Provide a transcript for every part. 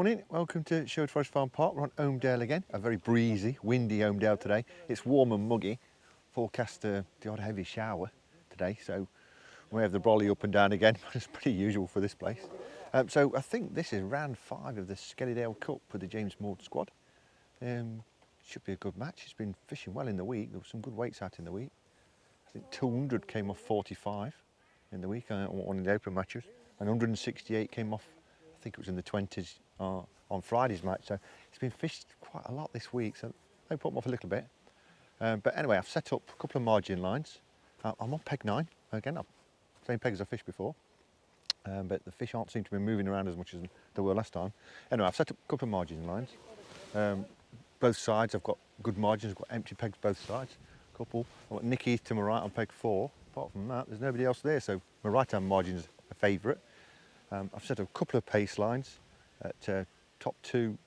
Morning, welcome to Sherwood Forest Farm Park. We're on Holmedale again, a very breezy, windy Holmedale today. It's warm and muggy, forecast the odd heavy shower today, so we have the brolly up and down again, but it's pretty usual for this place. So I think this is round 5 of the Skellydale Cup for the James Maud squad. Should be a good match. It's been fishing well in the week. There were some good weights out in the week. I think 200 came off 45 in the week on one of the open matches, and 168 came off, I think it was in the 20s on Friday's match. So it's been fished quite a lot this week, so they put them off a little bit. But anyway, I've set up a couple of margin lines. I'm on peg 9 again. Same peg as I fished before, but the fish aren't seem to be moving around as much as they were last time. Anyway, I've set up a couple of margin lines. Both sides I've got good margins. I've got empty pegs both sides. Couple. I've got Nicky to my right on peg 4. Apart from that, there's nobody else there, so my right hand margin's a favourite. I've set up a couple of pace lines at top 2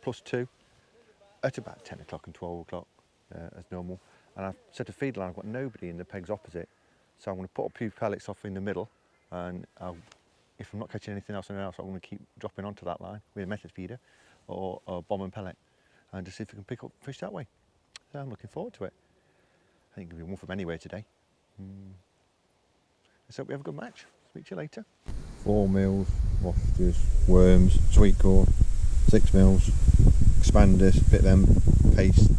plus 2 at about 10 o'clock and 12 o'clock as normal. And I've set a feed line. I've got nobody in the pegs opposite, so I'm going to put a few pellets off in the middle, and if I'm not catching anything else, I'm going to keep dropping onto that line with a method feeder or a bomb and pellet, and to see if we can pick up fish that way. So I'm looking forward to it. I think it'll be one from anywhere today. Let's hope we have a good match. Speak to you later. 4 mils, wafters, worms, sweet corn, 6 mils, expanders, bit of them, paste,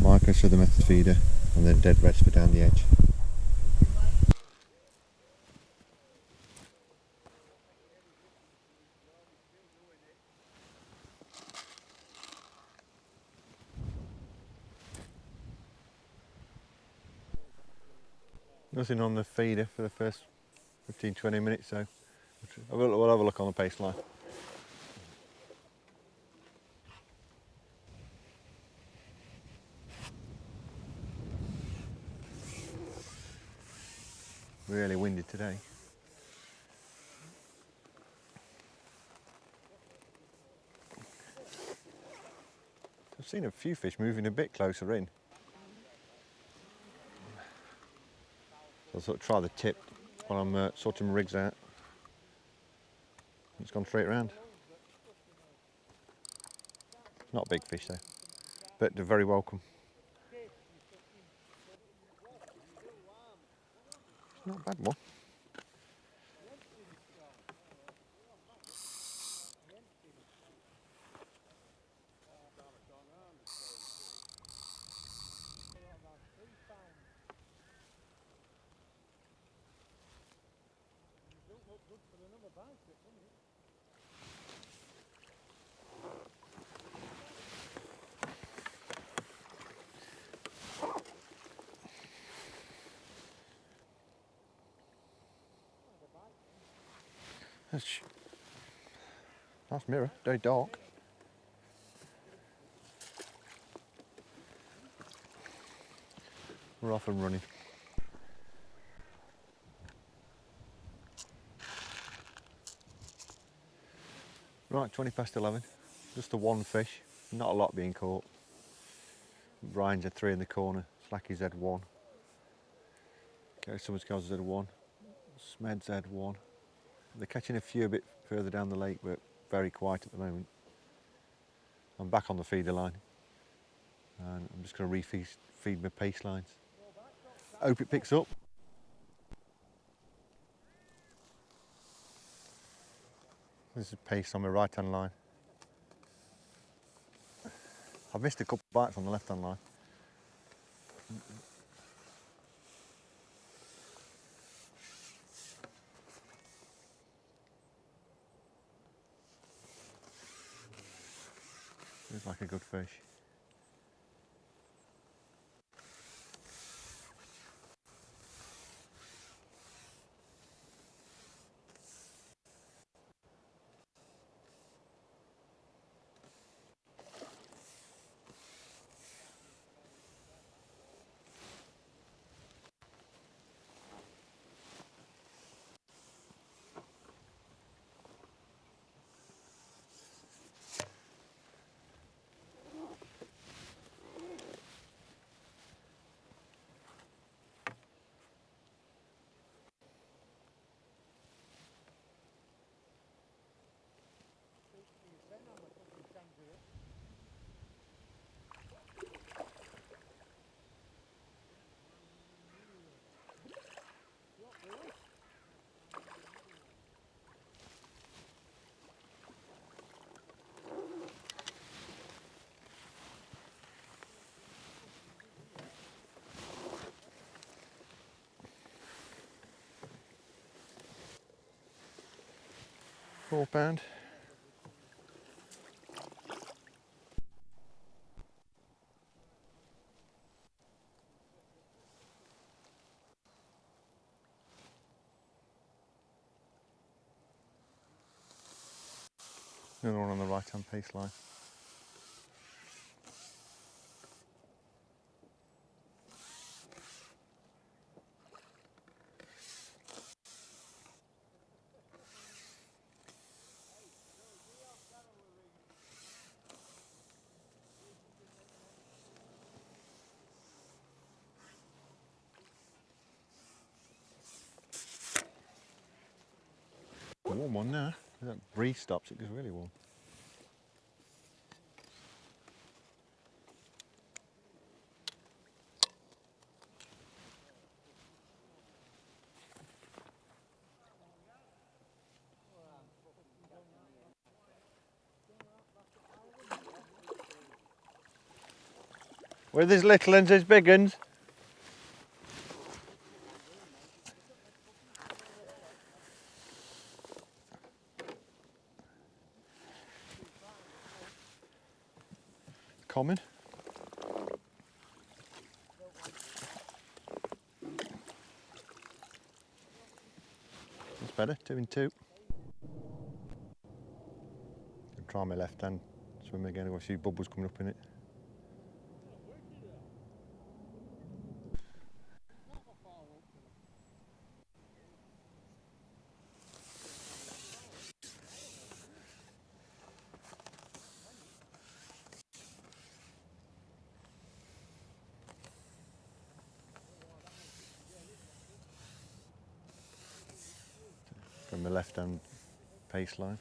micros for the method feeder, and then dead reds for down the edge. Nothing on the feeder for the first 15-20 minutes, so we'll have a look on the pace line. Really windy today. I've seen a few fish moving a bit closer in. So I'll sort of try the tip while I'm sorting my rigs out. It's gone straight round. Not a big fish though, but they're very welcome. It's not a bad one. Nice mirror, very dark. We're off and running. Right, 20 past 11. Just the one fish, not a lot being caught. Brian's had 3 in the corner, Slacky's had 1. Gary Summerscales had 1. Smed's had 1. They're catching a few a bit further down the lake, but very quiet at the moment. I'm back on the feeder line, and I'm just going to feed my pace lines. Hope it picks up. This is pace on my right hand line. I've missed a couple of bites on the left hand line. Looks like a good fish. £4. Another one on the right hand pace line. Warm one now. If that breeze stops, it gets really warm. Where there's little ones, there's big ones. Common. That's better, 2 and 2. I'll try my left hand swim again. I've got a few bubbles coming up in it. From the left hand pace line.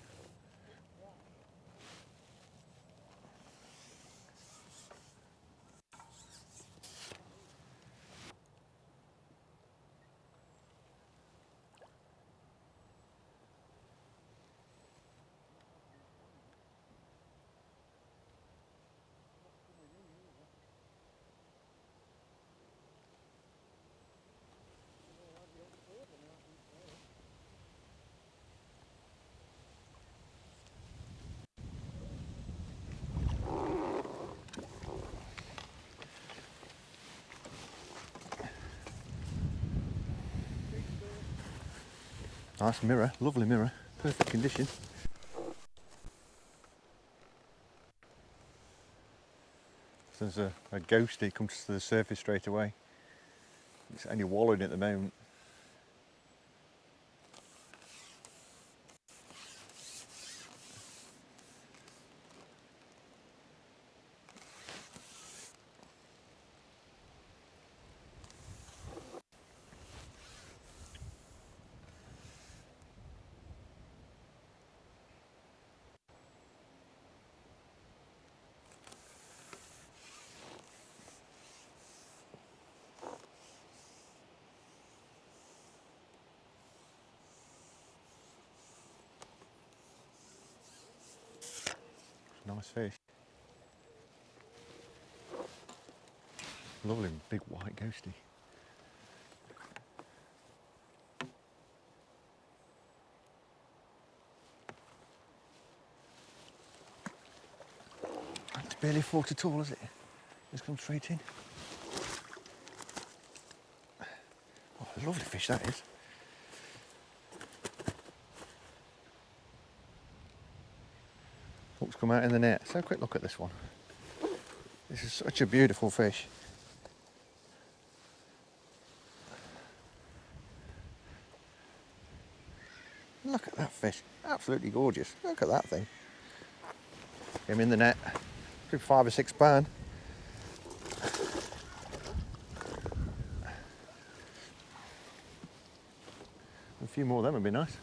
Nice mirror, lovely mirror, perfect condition. There's a ghostie comes to the surface straight away. It's only wallowing at the moment. Nice fish. Lovely big white ghostie. It's barely forked at all, is it? Just come straight in. Oh, a lovely fish that is. Hook's come out in the net. So quick look at this one. This is such a beautiful fish. Look at that fish. Absolutely gorgeous. Look at that thing. Get him in the net. Probably £5 or £6. A few more of them would be nice.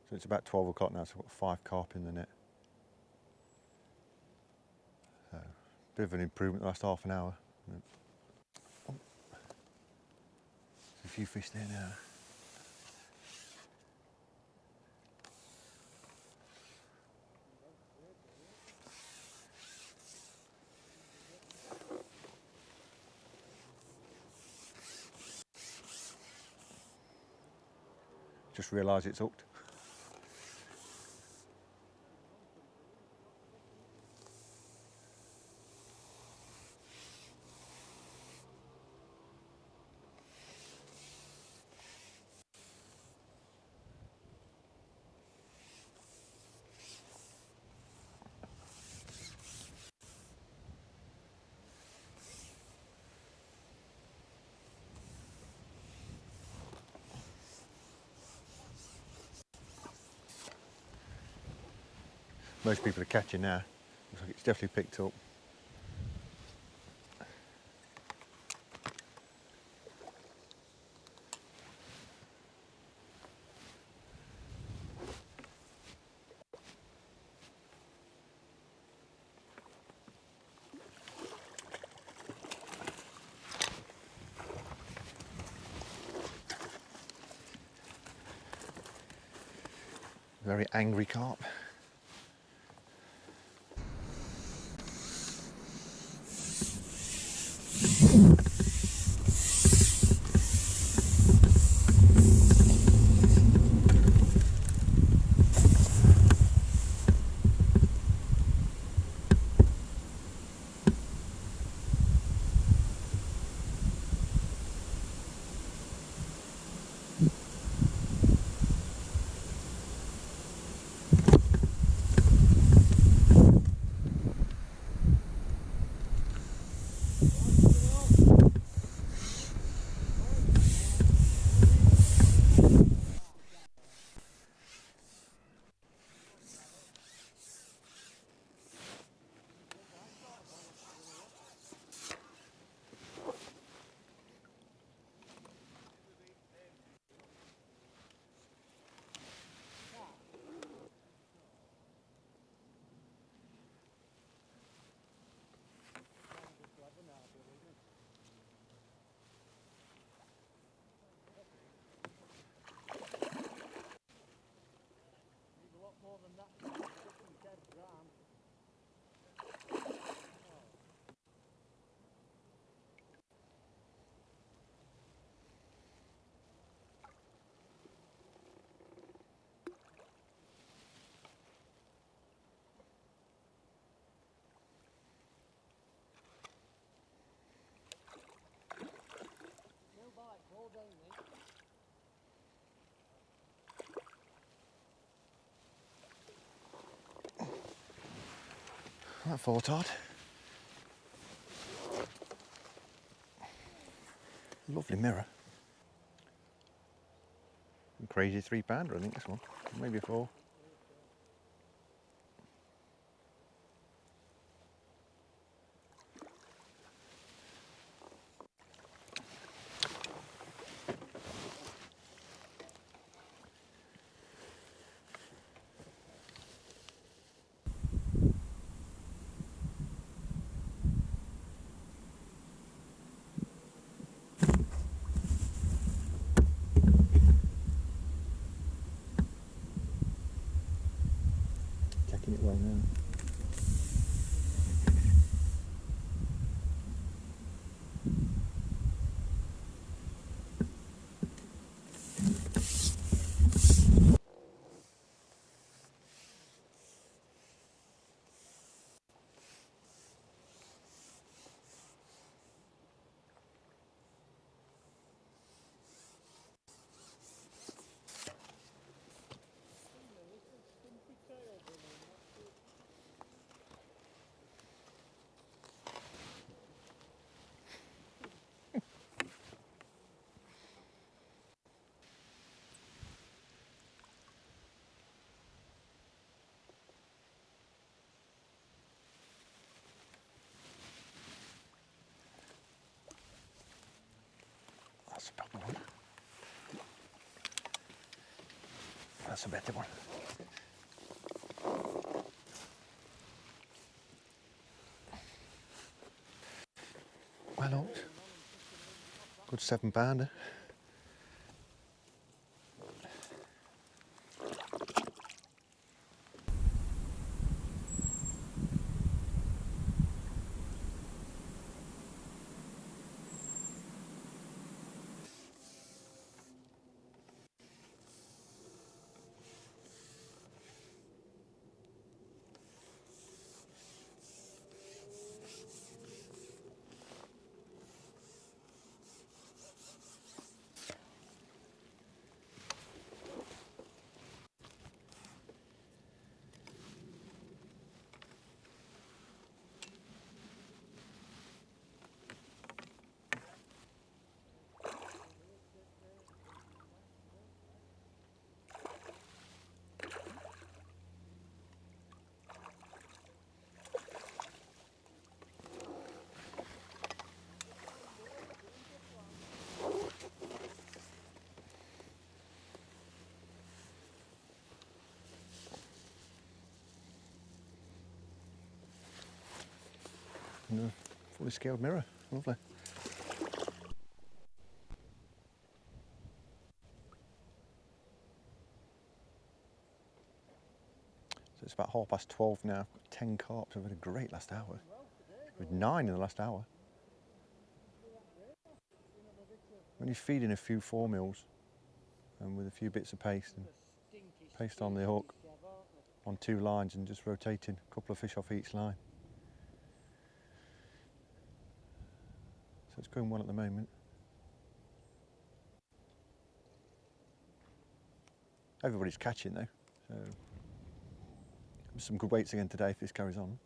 So it's about 12 o'clock now, so I've got 5 carp in the net. So, bit of an improvement the last half an hour. Oh. There's a few fish there now. Just realised it's hooked. Most people are catching now. Looks like it's definitely picked up. Very angry carp. That falls hard. Lovely mirror. Crazy 3-pounder, I think this one. Maybe 4. Checking it well now. That's a proper one. That's a better one. Well hooked. Good 7-pounder. and a fully scaled mirror. Lovely. So it's about 12:30 now. I've got 10 carps. I've had a great last hour. With 9 in the last hour. When you feed in a few 4-mils and with a few bits of paste and paste on the hook on 2 lines and just rotating a couple of fish off each line. So it's going well at the moment. Everybody's catching though, so some good weights again today if this carries on.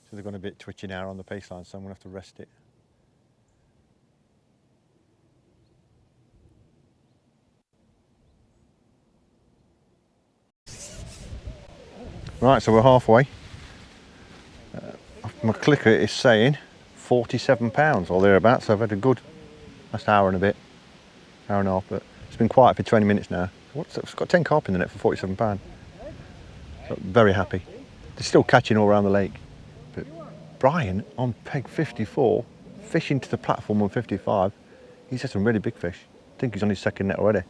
So they've gone a bit twitchy now on the pace line, so I'm going to have to rest it. Right, so we're halfway. My clicker is saying 47 pounds or thereabouts, so I've had a good last hour and a bit, hour and a half, but it's been quiet for 20 minutes now. It's got 10 carp in the net for 47 pounds. So very happy. They're still catching all around the lake. But Brian on peg 54, fishing to the platform on 55, he's had some really big fish. I think he's on his second net already.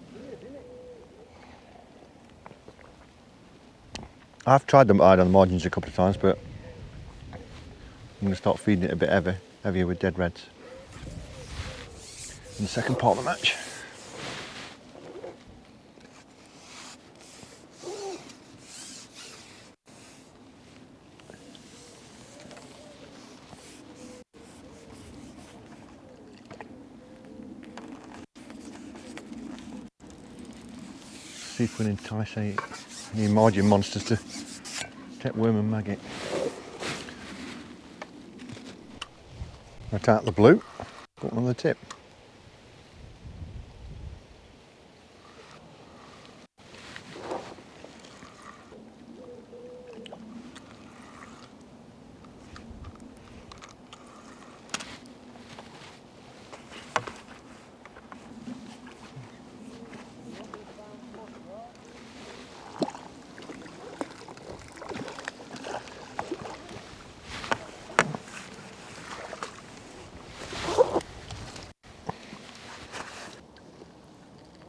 I've tried them hide on the margins a couple of times, but I'm going to start feeding it a bit heavier with dead reds in the second part of the match. See if we can entice any margin monsters to get worm and maggot. Right out the blue, got one on the tip.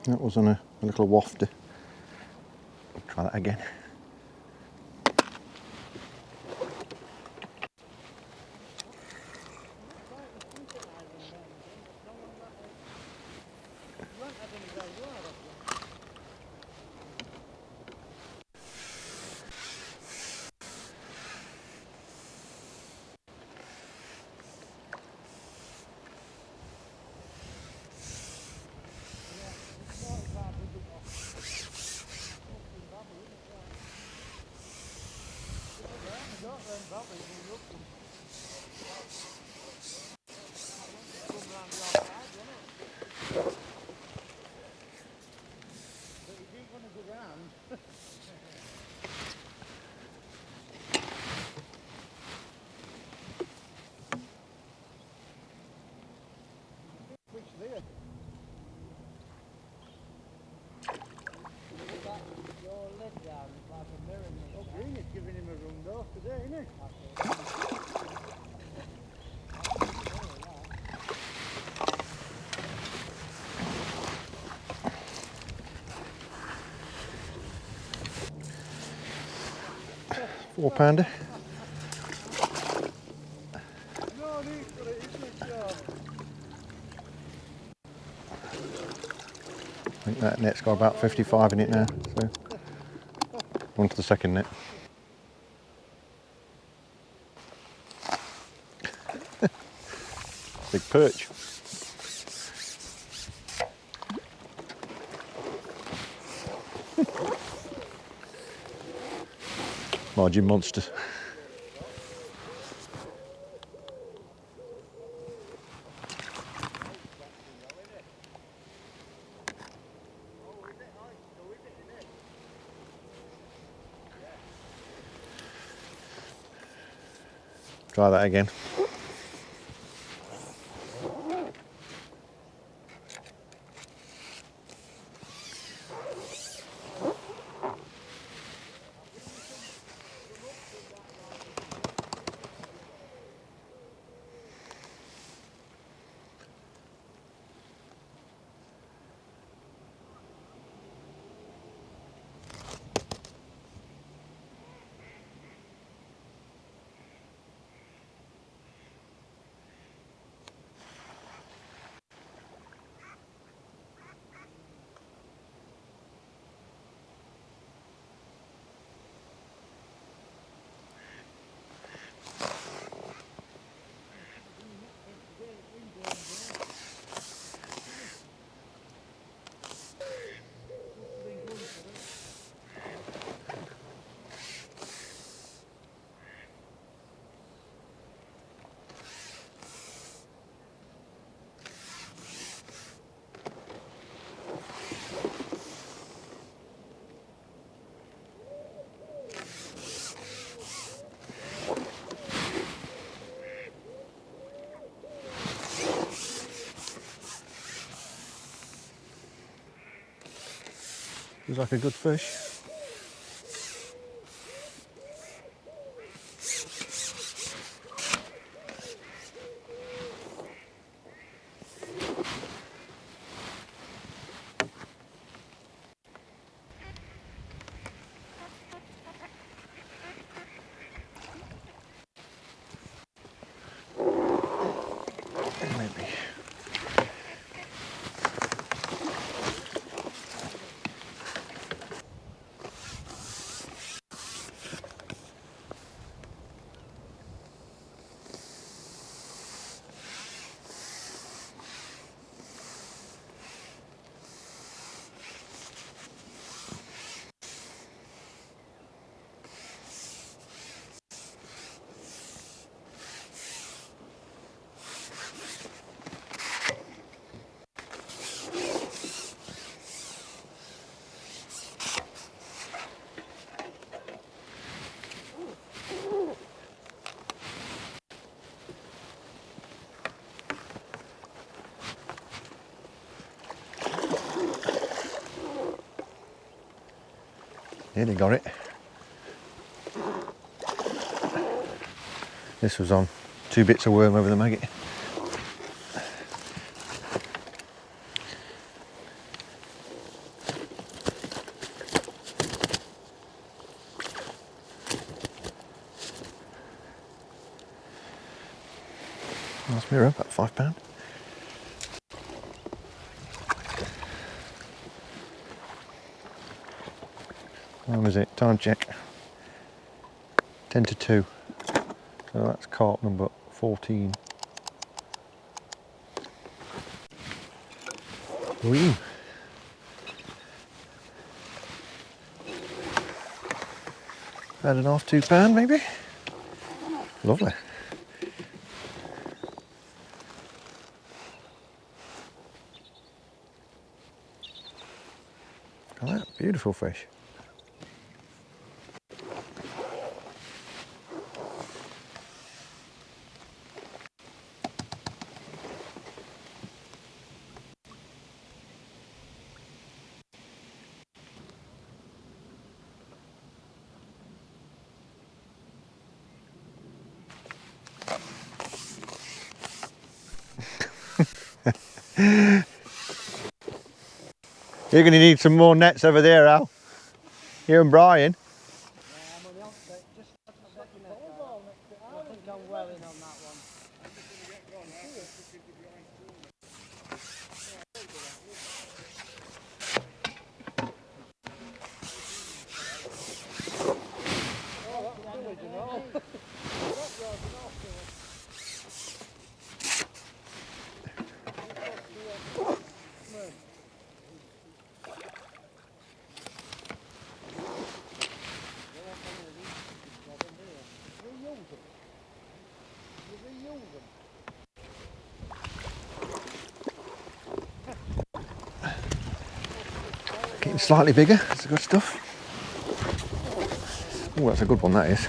That was on a little wafter. Try that again. Giving him a run though today, isn't it? 4-pounder. I think that net's got about 55 in it now, so on to the second net. Big perch. Margin monsters. Try that again. Looks like a good fish. Maybe. Nearly got it. This was on 2 bits of worm over the maggot. Nice mirror, about £5. What was it? Time check. 10 to 2. So that's carp number 14. Wee. About and a half, £2 maybe. Lovely. Look at that, beautiful fish. You're going to need some more nets over there, Al. You and Brian. I'm on the outset, just a second net. I think I'm well in on that one. Getting slightly bigger, that's the good stuff. Oh, that's a good one, that is.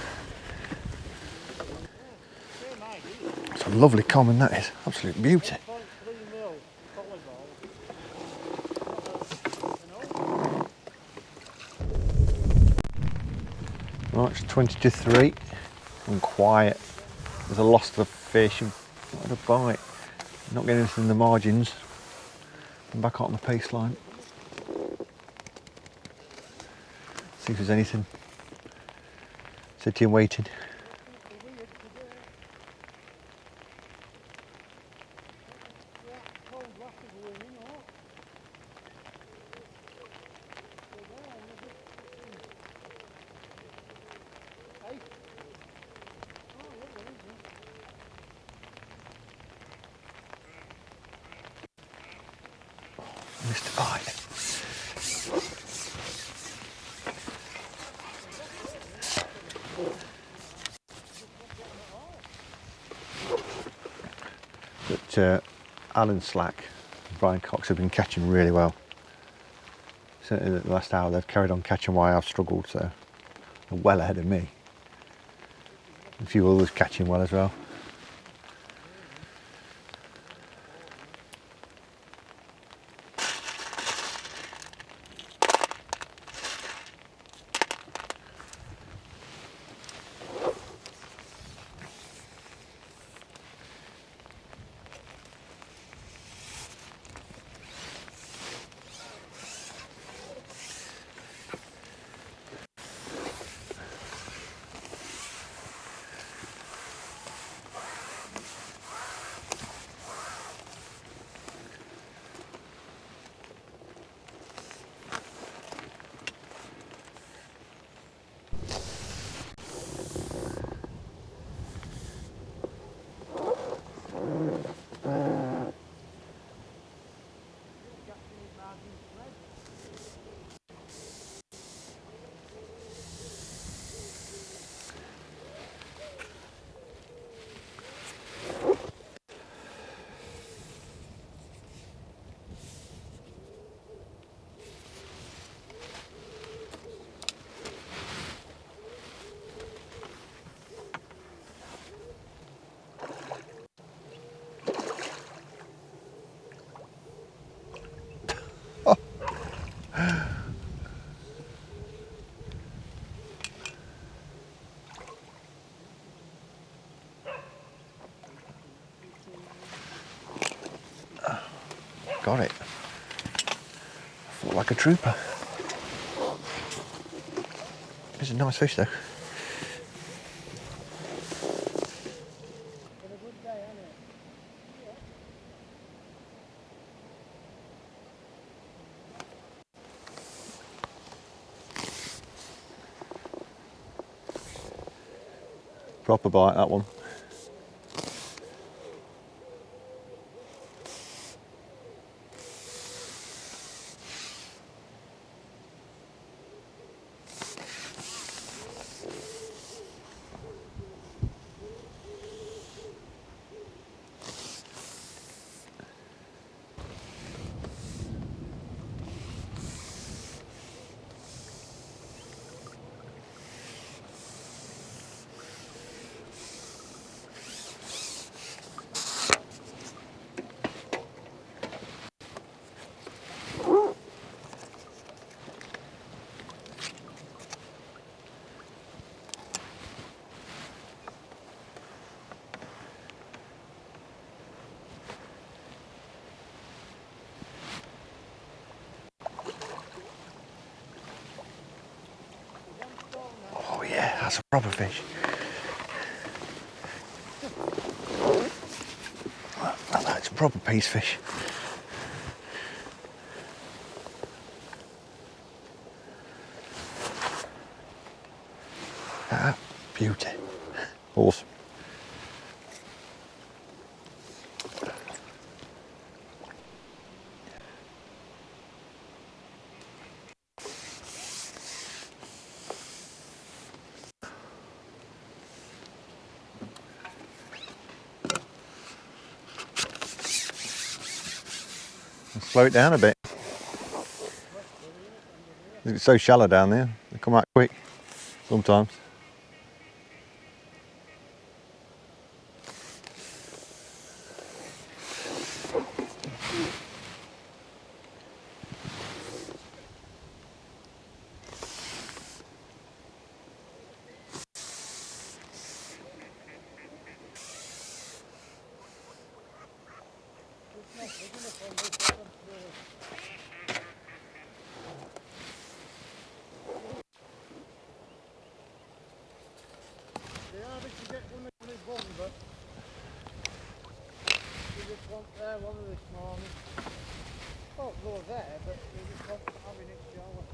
It's a lovely common, that is. Absolute beauty. Right, it's 20 to 3 and quiet. There's a loss of the fish and not a bite. Not getting anything in the margins. I'm back out on the pace line. See if there's anything sitting waiting. Missed a bite. But Alan Slack and Brian Cox have been catching really well. Certainly the last hour they've carried on catching while I've struggled, so they're well ahead of me. A few others catching well as well. got it. Fought like a trooper. It's a nice fish though. Been a good day, hasn't it? Proper bite, that one. Oh yeah, that's a proper fish. That's a proper piece fish. Ah, beauty. Awesome. Slow it down a bit. It's so shallow down there. They come out quick sometimes. They are if you get one of the bum, but you just want there one of this morning. Well, go there, but you just want having it shower.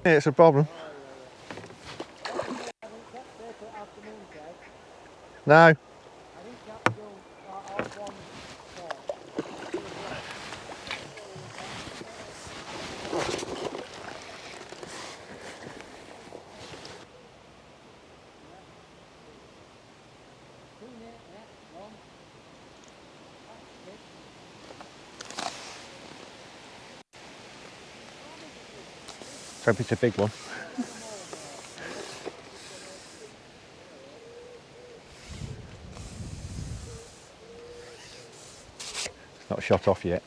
Yeah, it's a problem. I didn't catch there till afternoon, Ted. No. I didn't catch till half one. Hope it's a big one. It's not shot off yet.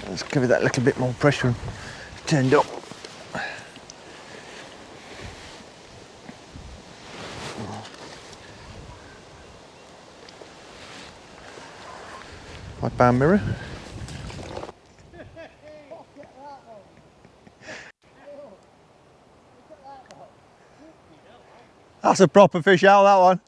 Let's give it that little bit more pressure and turned up. My band mirror. That's a proper fish out, that one.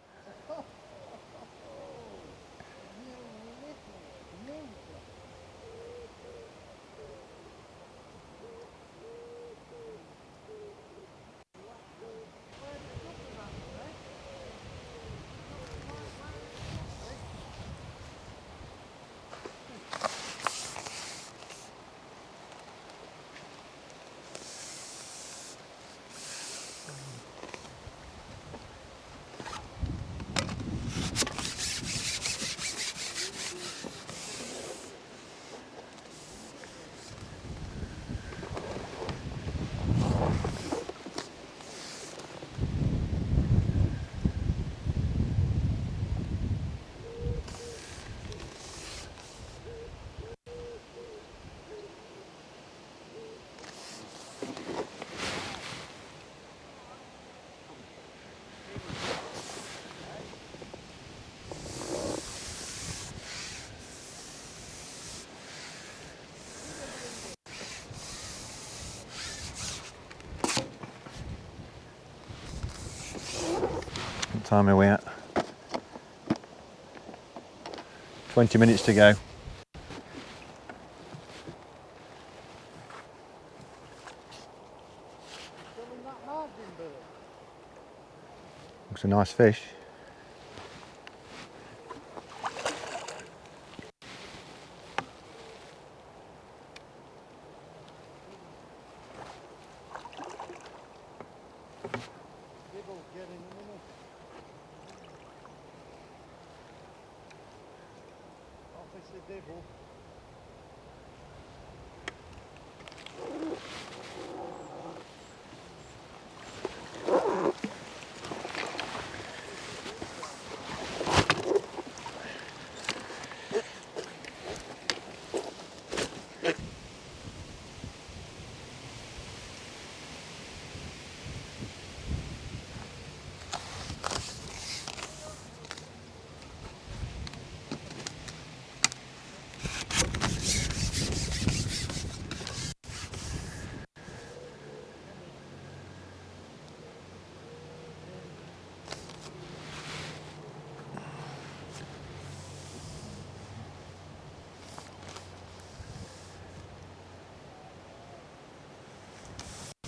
time are we at? 20 minutes to go. Looks a nice fish.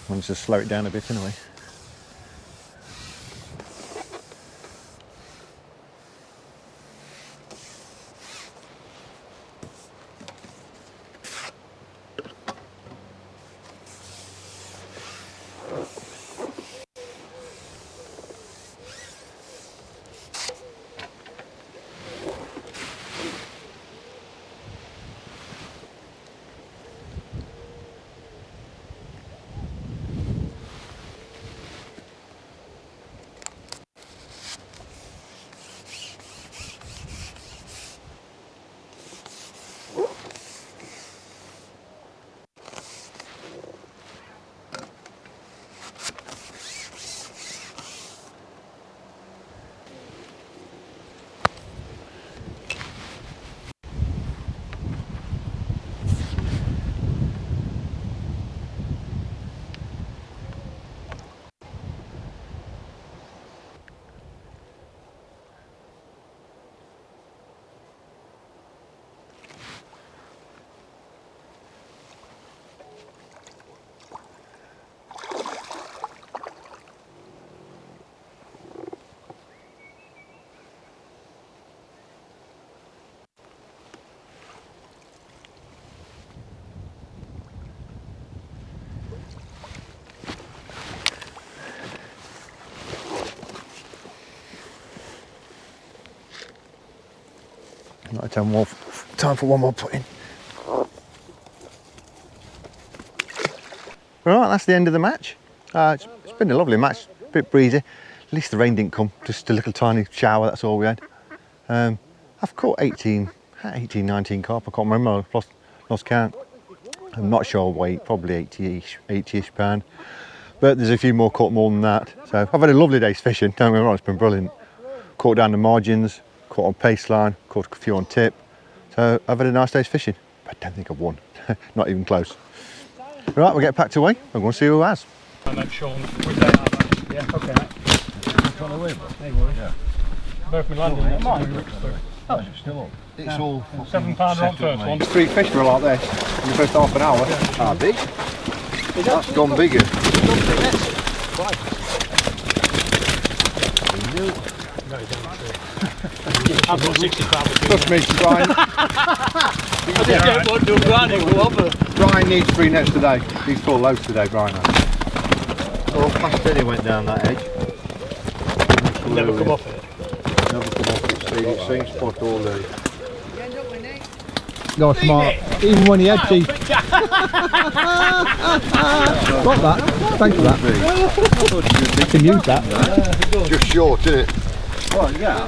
I'll just slow it down a bit anyway. Time for one more put in. Right, that's the end of the match. It's been a lovely match, a bit breezy. At least the rain didn't come, just a little tiny shower, that's all we had. I've caught 19 carp, I can't remember, I've lost count. I'm not sure weight, probably 80-ish pound. But there's a few more caught more than that. So I've had a lovely day's fishing, don't get me wrong, it's been brilliant. Caught down the margins, caught on pace line, caught a few on tip. So I've had a nice day's fishing, but I don't think I've won, not even close. Right, we'll get packed away, I'm going to see who has. And then Sean, yeah, okay. Yeah. Both my landing nets. Oh, it's still up. It's all £7 on first one. 3 fish for like this in the first half an hour. Ah, big. That's gone bigger. I've got 60 pounds. Trust me, Brian. I just get one to Brian. Brian needs 3 nets today. He's full loads today, Brian. Oh, fast Eddie went down that edge. Never come off it. Never come off it. Same spot all day. You're smart, even when he had teeth. Got that, thanks for that. You can use that. Just short, isn't it? Well, yeah.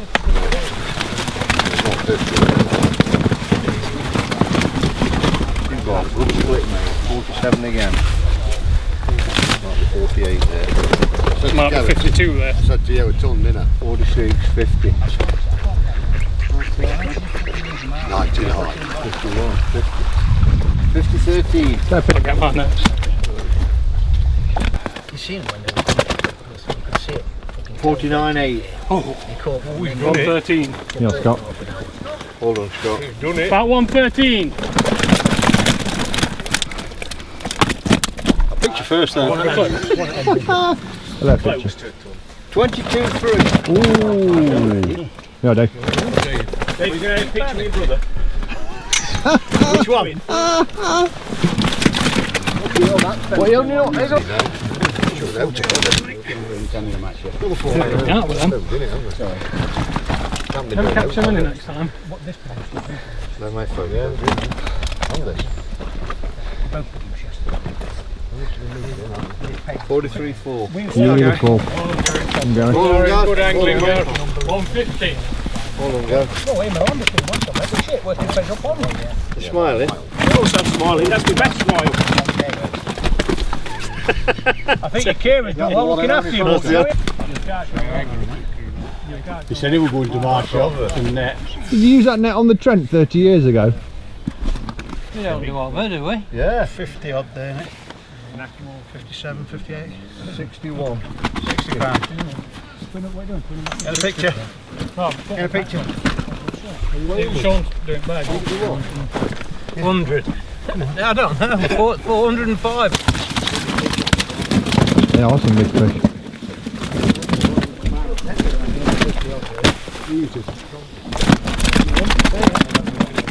You've got a good split, mate. 47 again. 48 there. It might be 52 there. Said to you a ton, didn't it? 46, 50. 99, 51, 50, 13. I'll get my nets. You seen it when they were coming? You could see it. 149.8. Oh, we've done 113. Yeah, Scott. Hold on, Scott. We've done it. About 113. Picture first then. Hello, picture. 22.3. Ooh. Yeah, Dave. Dave, you're going to picture me, brother. Which one? What you on? Yeah, with them. Never catch so many next time. No, my phone, yeah. On this. 43.4. Beautiful. Good angling there. 150. Hold on, go. You're smiling? Of course I'm smiling, that's my best smile. I think your carer's done well looking after you. He said he was going to my shop and net. Did you use that net on the Trent 30 years ago? We don't do what we do, we? Yeah, 50 odd there, innit? 57, 58, 61. 60 pounds. Get a picture. Get a picture. Sean's doing bad. 100. I don't know. 405. Yeah, awesome big fish.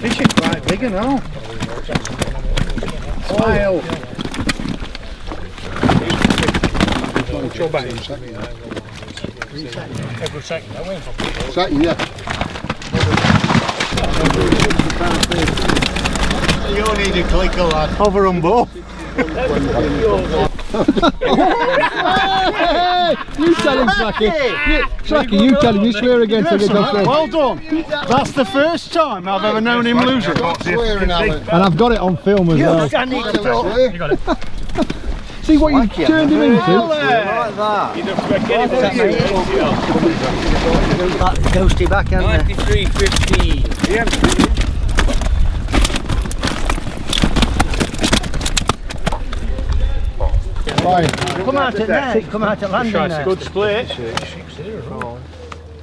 Fish are quite big, you know. Smile. Second, yeah. You don't need a clicker, lad. Hover on both. You tell him, Slacky. Slacky, you tell him. You swear again so they don't swear. Well done. That's the first time I've ever known him lose it. Swearing, Alan. And I've got it on film as well. I need to talk. See what you've turned him into? Like that. Ghosty back, hasn't it? 93.15. Yeah. Come out at net. Come out at landing there. Good split.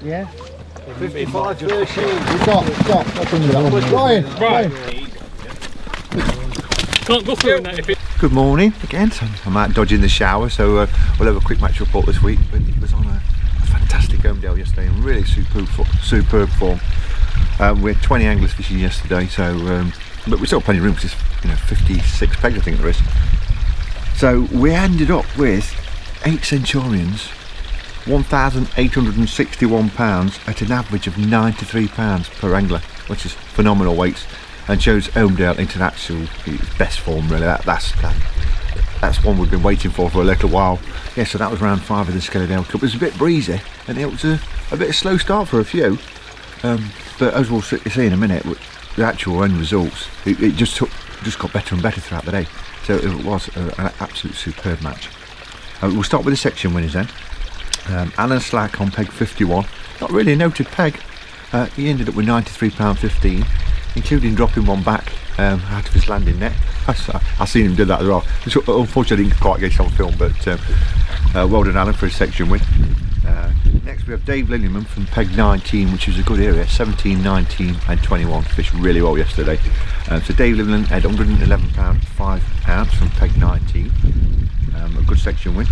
Yeah. 55.13. Stop. Brian. Can't go through that if it. Good morning again. So I'm out dodging the shower, so we'll have a quick match report this week. But it was on a fantastic Holmedale yesterday and really superb form. We had 20 anglers fishing yesterday, so but we still have plenty of room because there's 56 pegs I think there is. So we ended up with 8 Centurions, 1,861 pounds at an average of 93 pounds per angler, which is phenomenal weights, and shows Holmedale into actual best form really. That's one we've been waiting for a little while. Yeah, so that was round 5 of the Skellydale Cup. It was a bit breezy and it was a bit of a slow start for a few, but as we'll see in a minute, the actual end results, it just got better and better throughout the day. So it was an absolute superb match. We'll start with the section winners then. Alan Slack on peg 51, not really a noted peg. He ended up with £93.15, including dropping one back out of his landing net. I've seen him do that as well. Unfortunately I didn't quite get it on film, but well done Alan for his section win. Next we have Dave Lilliman from peg 19, which is a good area, 17, 19 and 21. Fished really well yesterday. So Dave Lilliman had £111.5 from peg 19, a good section win.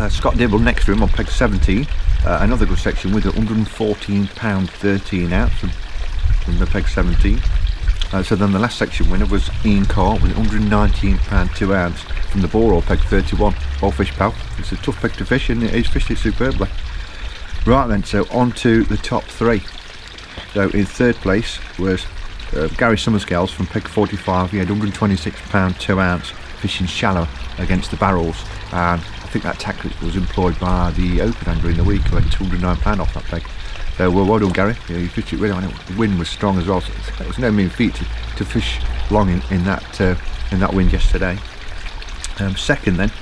Scott Dibble next to him on peg 17, another good section with £114.13 out from the peg 17. So then the last section winner was Ian Carr with £119.2 ounce from the bore or peg 31. Well fished, pal. It's a tough peg to fish and he's fished it superbly. Right then, so on to the top 3. So in third place was Gary Summerscales from peg 45. He had £126.2 ounce fishing shallow against the barrels, and I think that tactic was employed by the open angler in the week who had £209 off that peg. So well done Gary, you fished it really well. The wind was strong as well, so it was no mean feat to fish long in that wind yesterday. Second then,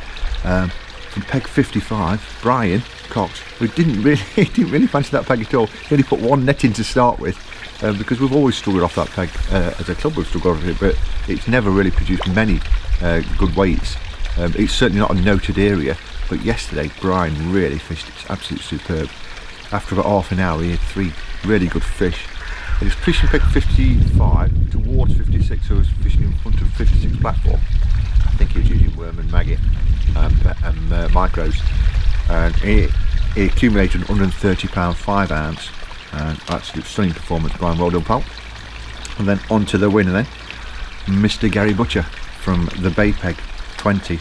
from peg 55, Brian Cox, who didn't really fancy that peg at all. He only put one net in to start with, because we've always struggled off that peg as a club. We've struggled with it, but it's never really produced many good weights. It's certainly not a noted area, but yesterday Brian really fished. It's absolutely superb. After about half an hour he had 3 really good fish. He was fishing pick 55 towards 56, so he was fishing in front of 56 platform. I think he was using worm and maggot and micros, and he accumulated 130 pound 5 ounce. Absolute stunning performance, Brian. Well done, pal. And then on to the winner then, Mr. Gary Butcher from the Bay Peg 20,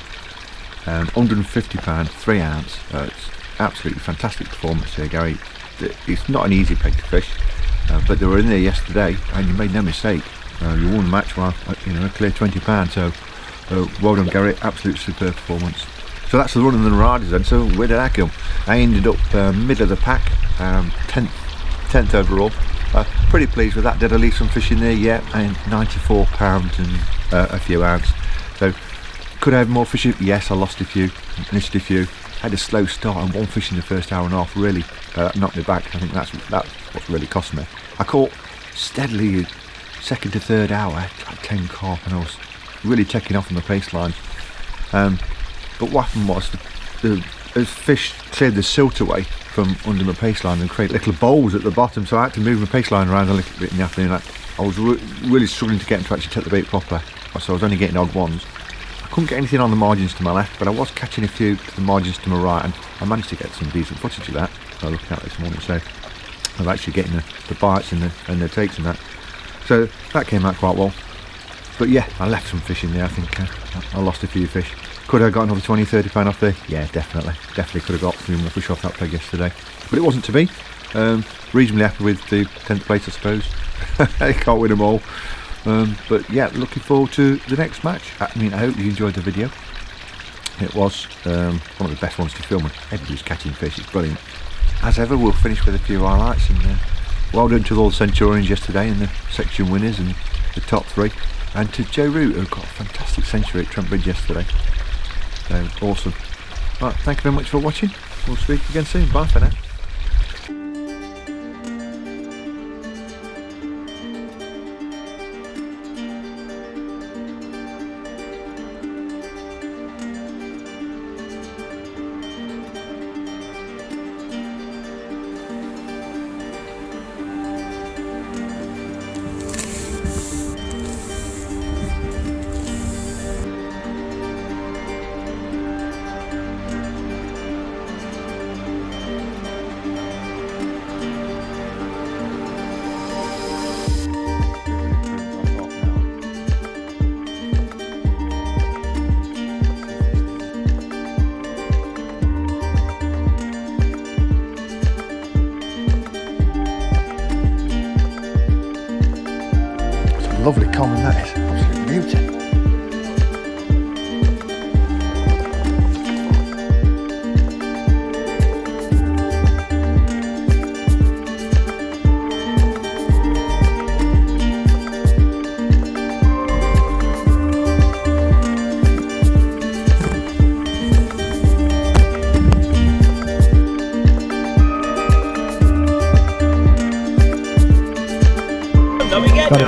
and 150 pound 3 ounce. It's absolutely fantastic performance here, Gary. It's not an easy peg to fish, but they were in there yesterday and you made no mistake. You won the match by a clear 20 pounds, so well done, Gary. Absolute superb performance. So that's the run of the riders then. So where did I come? I ended up middle of the pack, 10th overall. Pretty pleased with that. Did I leave some fish in there? Yeah, and 94 pounds and a few ounce. So could I have more fish? Yes, I lost a few, missed a few. Had a slow start and 1 fish in the first hour and a half really knocked me back. I think that's what really cost me. I caught steadily second to third hour, like 10 carp, and I was really taking off on the pace line. But what happened was the fish cleared the silt away from under my pace line and create little bowls at the bottom, so I had to move my pace line around a little bit in the afternoon. I was really struggling to get them to actually take the bait properly, so I was only getting odd ones. I couldn't get anything on the margins to my left, but I was catching a few to the margins to my right, and I managed to get some decent footage of that. I was looking at this morning, so I'm actually getting the bites and the takes and that. So that came out quite well. But yeah, I left some fish in there. I think I lost a few fish. Could I have got another 20-30 pound off there? Yeah, definitely could have got some more fish off that peg yesterday, but it wasn't to be. Reasonably happy with the 10th place, I suppose. I can't win them all. But yeah, looking forward to the next match. I mean, I hope you enjoyed the video. It was one of the best ones to film, and everybody's catching fish. It's brilliant. As ever, we'll finish with a few highlights, and well done to all the Centurions yesterday and the section winners and the top 3, and to Joe Root, who got a fantastic century at Trent Bridge yesterday. So awesome. Right, thank you very much for watching. We'll speak again soon. Bye for now. Lovely common, that is. Absolute beauty. Got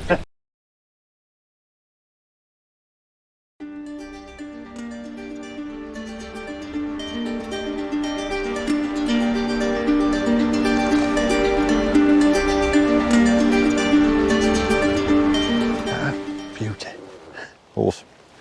it.